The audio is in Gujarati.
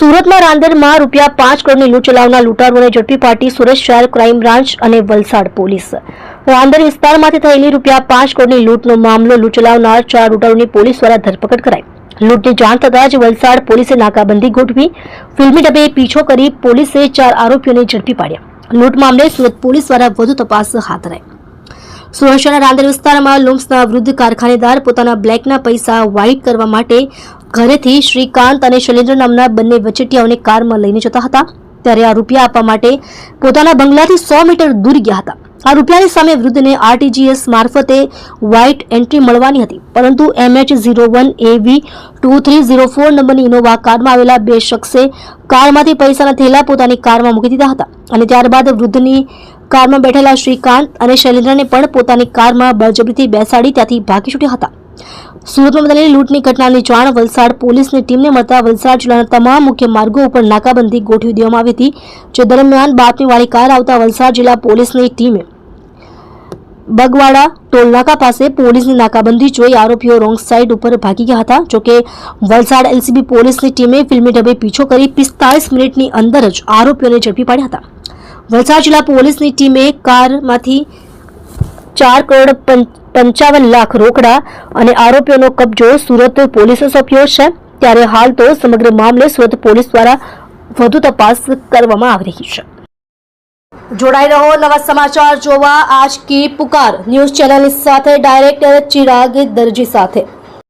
સુરતમાં રાંદેરમાં ₹5 કરોડની લૂંટ ચલાવનાર લૂંટારુઓને ઝડપી પાડી સુરત શહેર ક્રાઇમ બ્રાન્ચ અને વલસાડ પોલીસ. રાંદેર વિસ્તારમાંથી થયેલી ₹5 કરોડની લૂંટનો મામલો લૂંટ ચલાવનાર 4 લૂંટારુઓની પોલીસ દ્વારા ધરપકડ કરાઈ. લૂંટની જાણ થતાં જ વલસાડ પોલીસે નાકાબંધી ગોઠવી ફિલ્મી ઢબે પીછો કરી પોલીસે 4 આરોપીઓને ઝડપી પાડ્યા. લૂંટ મામલે સુરત પોલીસ દ્વારા વધુ તપાસ હાથ ધરાઈ. સુરત શહેરના રાંદેર વિસ્તારમાં લુમ્સના વૃદ્ધ કારખાનેદાર પોતાના બ્લેકના પૈસા વ્હાઇટ કરવા માટે ઘરેથી શ્રીકાંત અને શૈલેન્દ્ર નામના બંને વચેટિયાઓને કારમાં લઈને જતા હતા. ત્યારે આ રૂપિયા આપવા માટે પોતાના બંગલાથી 100 મીટર દૂર ગયા હતા. આ રૂપિયાની સામે વૃદ્ધને RTGS મારફતે વ્હાઇટ એન્ટ્રી મળવાની હતી, પરંતુ MH01AV2304 નંબરની ઇનોવા કારમાં આવેલા 2 શખ્સે કારમાંથી પૈસાના થેલા પોતાની કારમાં મૂકી દીધા હતા અને ત્યારબાદ વૃદ્ધની કારમાં બેઠેલા શ્રીકાંત અને શૈલેન્દ્રને પણ પોતાની કારમાં બળજબરીથી બેસાડી ત્યાંથી ભાગી છૂટ્યા હતા. સુરતમાં બનેલી લૂંટની ઘટનાની જાણ વલસાડ પોલીસની ટીમને મળતા વલસાડ જિલ્લાના તમામ મુખ્ય માર્ગો ઉપર નાકાબંધી ગોઠવી દેવામાં આવી હતી. જે દરમિયાન બાતમીવાળી કાર આવતા વલસાડ જિલ્લા પોલીસની ટીમે બગવાડા ટોલનાકા પાસે પોલીસની નાકાબંધી જોઈ આરોપીઓ રોંગ સાઈડ ઉપર ભાગી ગયા હતા. જોકે વલસાડ LCB પોલીસની ટીમે ફિલ્મી ઢબે પીછો કરી 45 મિનિટની અંદર જ આરોપીઓને ઝડપી પાડ્યા હતા. વલસાડ જિલ્લા પોલીસની ટીમે કારમાંથી 4 કરોડ 55 લાખ રોકડા અને આરોપીઓનો કબજો સુરત પોલીસે સોંપ્યો છે. ત્યારે હાલ તો સમગ્ર મામલે સુરત પોલીસ દ્વારા વધુ તપાસ કરવામાં આવી રહી છે. જોડાઈ રહો નવા સમાચાર જોવા આજ કી પુકાર ન્યૂઝ ચેનલની સાથે ડાયરેક્ટર ચિરાગ દરજી સાથે.